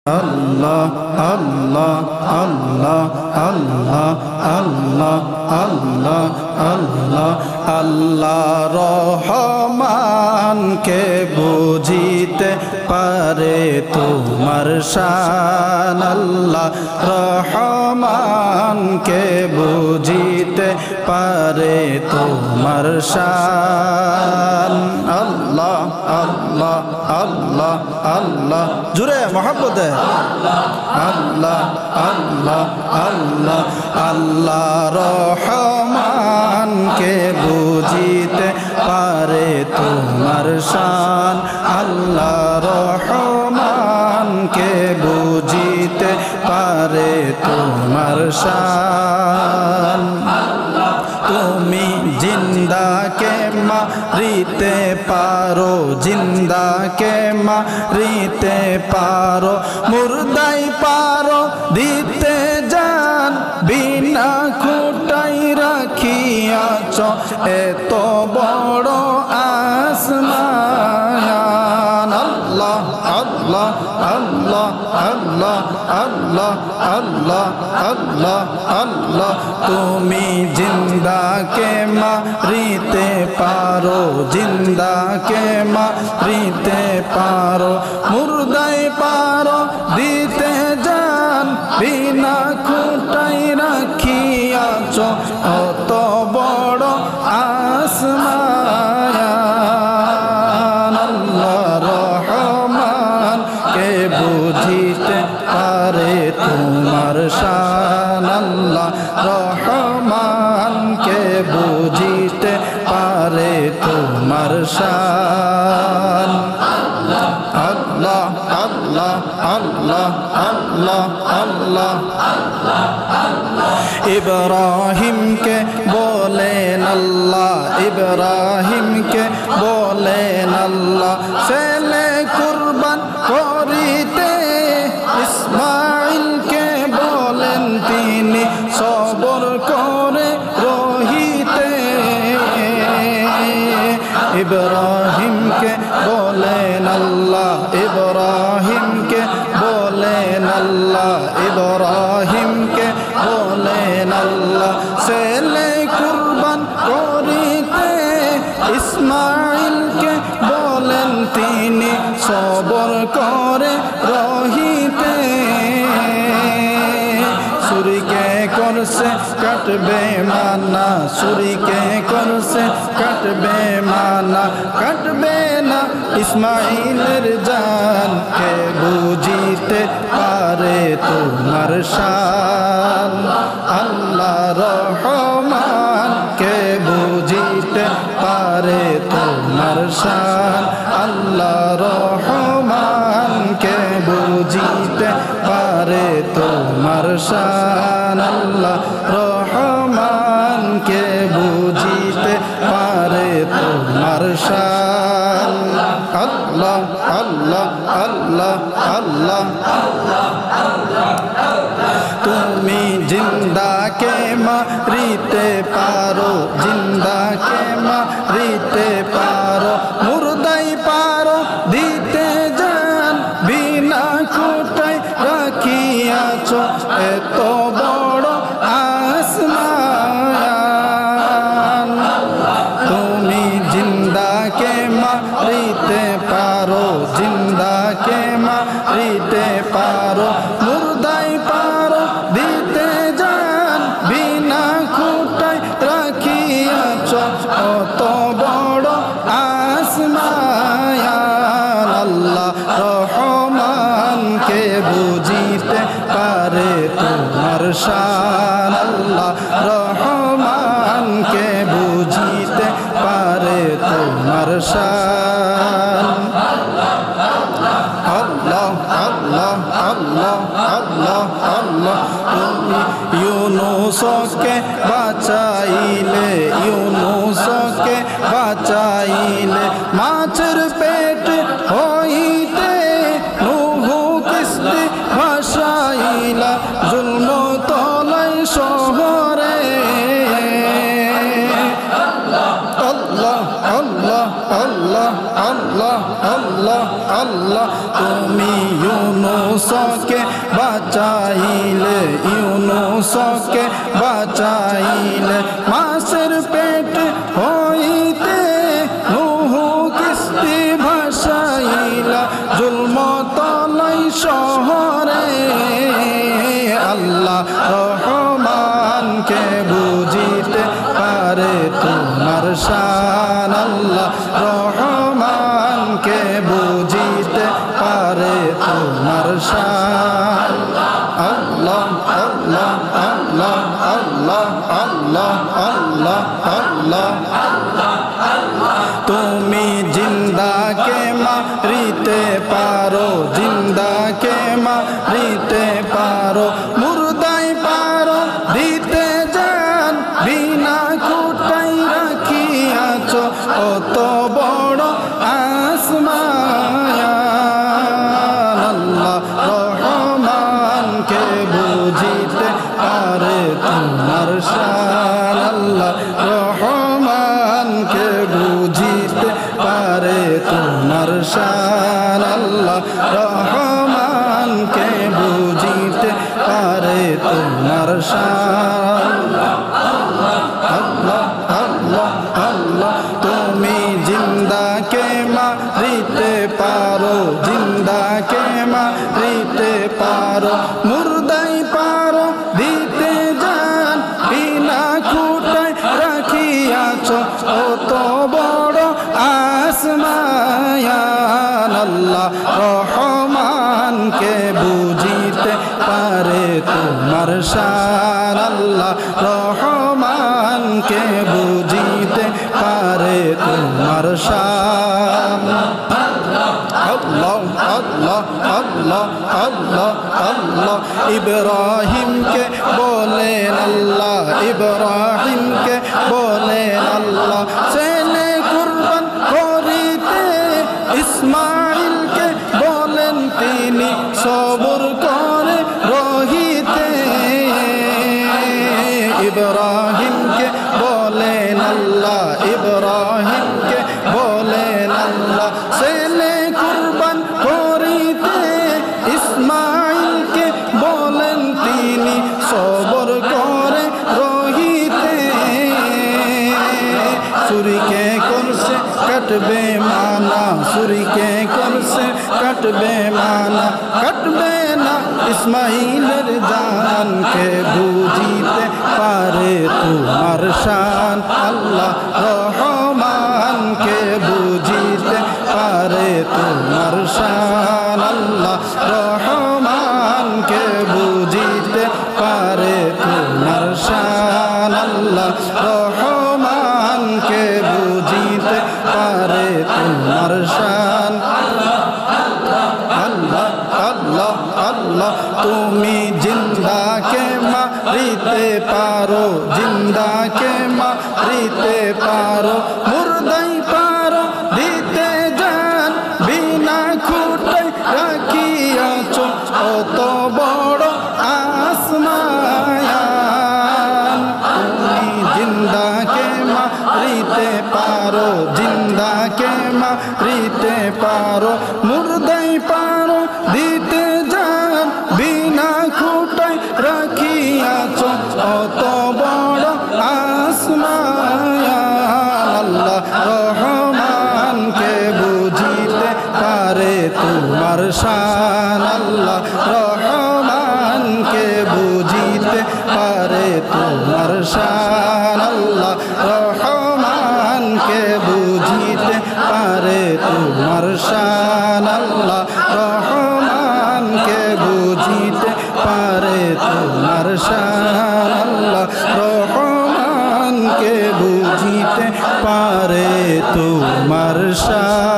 Allah Allah Allah Allah Allah Allah Allah Allah Rahman কে বুঝিতে পারে তোমার শান আল্লাহ রহমান কে বুঝিতে পারে তোমার শান আল্লাহ আল্লাহ আল্লাহ আল্লাহ জুড়ে মহব্বতে আল্লাহ আল্লাহ আল্লাহ আল্লাহ রহমান কে বুঝিতে পারে তোমার শান আল্লাহ রহমান কে বুঝিতে পারে তোমার শান তুমি জিন্দাকে মারিতে পারো জিন্দাকে মারিতে পারো মুর্দাই পারো দিতে জান বিনা খুঁটাই রাখিয়াছ এত বড় আসমান আল্লাহ আল্লাহ আল্লাহ আল্লাহ আল্লাহ আল্লাহ আল্লাহ আল্লাহ তুমি জিন্দাকে মারিতে পারো জিন্দাকে মারিতে পারো মুর্দাই পারো দিতে জান বিনা খুঁটাই রাখিয়াছ অত বড় আসমান আল্লাহ রহমান কে বুঝিতে পারে তোমার শান আল্লাহ রহমান কে বুঝিতে পারে তোমার শান আল্লাহ আল্লাহ আল্লাহ আল্লাহ আল্লাহ ইব্রাহিমকে বলেন আল্লাহ ইব্রাহিমকে বলেন আল্লাহ ছেলে কুরবান করিতে ইসমাইলকে বলেন তিনি সবর করে রহিতে ইব্রাহিমকে বলেন আল্লাহ ইব্রাহিমকে বলেন আল্লাহ ইব্রাহিমকে বলেন আল্লাহ ছেলে কুরবান করিতে ইসমাইলকে বলেন তিনি সবর করে রহিতে ছুরিকে করছে কাটবে মানা ছুরিকে করছে কাটবে মানা কাটবে না ইসমাইলের জান কে বুঝিতে পারে তোমার শান আল্লাহ রহমান কে বুঝিতে পারে তোমার শান আল্লাহ রহমান কে বুঝিতে পারে তোমার শান আল্লাহ রহমান কে বুঝিতে পারে তোমার শান আল্লাহ আল্লাহ আল্লাহ আল্লাহ তুমি জিন্দাকে মারিতে পারো জিন্দাকে মারিতে পারো মুর্দাই পারো দিতে জান বিনা খুঁটাই রাখিয়াছ এত বড় আসমান তুমি জিন্দাকে মারিতে পারো জিন্দাকে মারিতে পারো মুর্দাই পারো দিতে জান বিনা খুঁটাই রাখিয়াছ অত বড় আসমান আল্লাহ রহমান কে বুঝিতে পারে তোমার শান আল্লাহ রহমান কে বুঝিতে পারে তোমার শান আল্লাহ আল্লাহ আল্লাহ আল্লাহ আল্লাহ তুমি ইউনুসকে বাঁচাইলে ইউনুসকে বাঁচাইলে মাছের পেট হইতে নুহু কিস্তি ভাসাইলা জুলম তলাই শহরে আল্লাহ আল্লাহ আল্লাহ আল্লাহ আল্লাহ আল্লাহ আল্লাহ তুমি ইউনূসকে বাঁচাইলে ইউনূসকে বাঁচাইলে মাছের পেট হইতে নূহ কিস্তি ভাসাইলা জুলম তলাই শহরে আল্লাহ রহমানকে বুঝিতে পারে তোমার শান আল্লাহ রহমানকে বুঝিতে পারে তোমার শান আল্লাহ আল্লাহ আল্লাহ আল্লাহ আল্লাহ আল্লাহ আল্লাহ তুমি জিন্দাকে মারিতে পারো জিন্দাকে মারিতে পারো মুর্দাই পারো দিতে জান বিনা খুঁটাই রাখিয়াছো অত বড় আসমান আল্লাহ রহমানকে বুঝিতে পারে তোমার শান আল্লাহ রহমানকে বুঝিতে পারে তোমার শান আল্লাহ রহমানকে বুঝিতে পারে তোমার শান আল্লাহ আল্লাহ আল্লাহ তুমি জিন্দাকে মারিতে পারো জিন্দাকে মারিতে পারো মুর্দাই পারো দিতে জান বিনা খুঁটায় রাখিয়াছো অত বড় আসমান আল্লাহ রহমানকে বুঝিতে পারে তোমার শান আল্লাহ রহমানকে বুঝিতে পারে তোমার শান আল্লাহ আল্লাহ আল্লাহ আল্লাহ আল্লাহ ইব্রাহিমকে বলেন আল্লাহ ইব্রাহিমকে বলেন আল্লাহ ছেলে কুরবান করিতে ইসমাইলকে বলেন তিনি সবর করে রহিতে ইব্রাহিমকে বলেন আল্লাহ ইব্রাহিমকে বলেন আল্লাহ ছেলে কুরবান করিতে ইসমাইলকে বলেন তিনি সবর করে রহিতে ছুরিকে করছে কাটবে মানা ছুরিকে করছে কাটবে মানা কাটবে না ইসমাইলের জানকে বুঝিতে পারে তোমার শান আল্লাহ রহমানকে বুঝিতে পারে তোমার শান আল্লাহ রহমানকে বুঝিতে পারে তোমার শান আল্লাহ রহমানকে বুঝিতে পারে তোমার শান আল্লাহ আল্লাহ আল্লাহ তুমি জিন্দাকে মারিতে পারো জিন্দাকে মারিতে পারো মুর্দাই পারো দিতে জান বিনা খুঁটায় রাখিয়াছো অত বড় আসমান তুমি জিন্দাকে মারিতে পারো জিন্দাকে মারিতে পারো মুর্দাই পারো দিতে জান বিনা খুঁটায় রাখিয়াছো অত বড় আসমান আল্লাহ রহমানকে বুঝিতে পারে তোমার শান আল্লাহ রহমানকে বুঝিতে পারে তোমার শান আল্লাহ রহমানকে বুঝিতে পারে তোমার শান আল্লাহ রহমানকে বুঝিতে পারে তোমার শান আল্লাহ রহমানকে বুঝিতে পারে তোমার শান